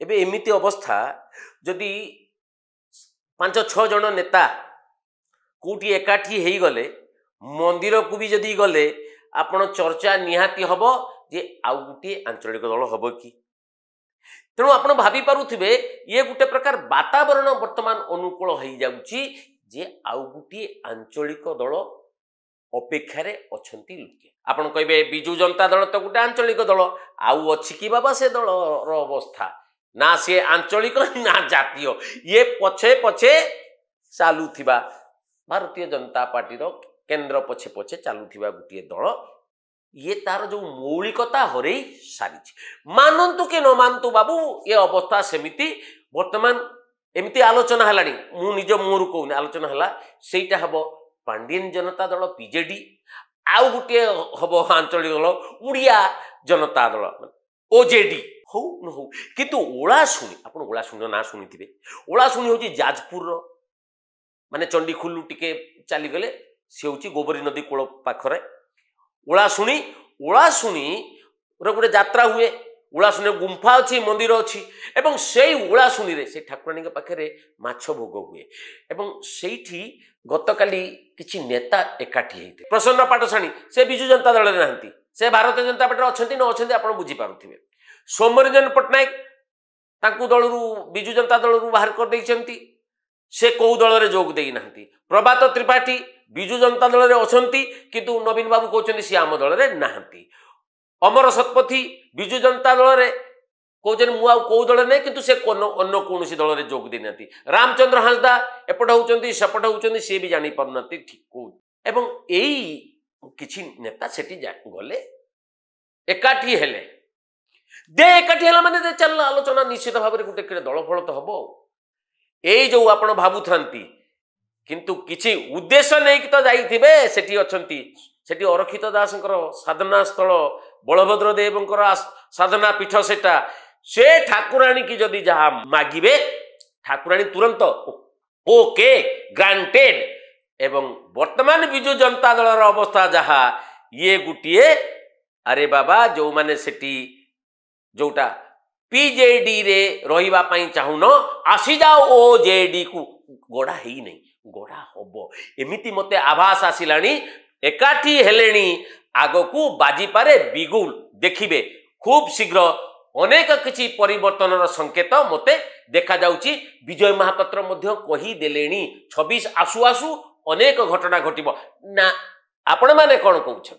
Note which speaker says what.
Speaker 1: एबे एमिति अवस्था जदि 5-6 जन नेता कोटी एकाठी हो गले मंदिर को भी जदि गले आपण चर्चा निहाती हब जे आउ गोटे आंचलिक दल हम कि तेणु आप भावी पारुथिबे ये गोटे प्रकार वातावरण वर्तमान अनुकूल हो जाउची जे आउ गोटे आंचलिक दल अपेक्षारे अछंती लोके आपण कहबे बिजु जनता दल तो गोटे आंचलिक दल आउ अछि कि बाबा से दल अवस्था ना से आंचलिक ना जातीय ये पछे पछे चालुथिबा भारतीय जनता पार्टी रो केंद्र पछे पछे चालुथिबा गोटे दल ये तार जो मौलिकता हरई सारी मानतु कि न मानतु बाबू ये अवस्था सेमिति वर्तमान एमती आलोचना है मु निज मुहर कहूनी आलोचना है सेटा हम पांडियन जनता दल बीजेडी आउ गोटे हम आंचलिक दल उड़िया जनता दल ओजेडी हो न हो किंतु ओलाशुणी आप ओलाशुणी ना शुणी ओलाशुणी हूँ जाजपुर माने चंडीखोलू टिके चलीगले सी हूँ गोबरी नदी कूल पाखरे ओलाशुणी गोटे यात्रा हुए ओलाशुणी गुंफा अच्छी मंदिर अच्छी एवं से ओलाशुणी रे से ठाकुराणी पाखे माछ भोग हुए एवं सेठी गतकाली किछि नेता एकाठी होते प्रसन्न पाटशाणी से बिजु जनता दल ना से भारतीय जनता पार्टी अच्छा न अच्छा आप बुझीपारे सौम्यरंजन पट्टनायक तांकु दलरू बिजु जनता दलरू बाहर कर देइछंती से कौ दल रे जोग देई नांती प्रभात त्रिपाठी बिजु जनता दल रे अछंती किंतु नवीन बाबू कहउछंती से आम दल रे नांती अमर शतपथी बिजु जनता दल रे कहउछन मु आ कौ दल नै किंतु से अन्य कोनोसी दल रे जोग देई नांती रामचंद्र हांसदा एपट होउछंती सेपट होउछंती से भी जानि पारुनांती ठीक को एवं एई किछि नेता सेठी गले एकाठी हेले दे एकाठी हला माने चल आलोचना निश्चित भाव में गोटे दल फल तो हम यही जो आप भावुंट किंतु किसी उद्देश्य नहीं तो जाइए सेठी अच्छी सेठी अरक्षित दास साधना स्थल बलभद्र देवंकर साधना पीठ सेटा से ठाकुराणी की जदि जहाँ मागिबे ठाकुराणी तुरंत ओके ग्रांटेड एवं वर्तमान बिजु जनता दल अवस्था जहाँ ये गोटे अरे बाबा जो माने सेठी जोटा पीजेडी रे रहिबा पई चाहुन आसी जाओ ओजेडी को गड़ा ही नहीं गड़ा हबो एमिति मते आभास आसिलानी एकाठी हेलेनी आगो को बाजी पारे बिगुल देखिबे खूब शीघ्र अनेक किछि परिवर्तन संकेत मते देखा जाउची विजय महापात्र मध्य कही देलेनी 26 आसु आसु अनेक घटना घटिबो ना आपण माने कोन कहउछन।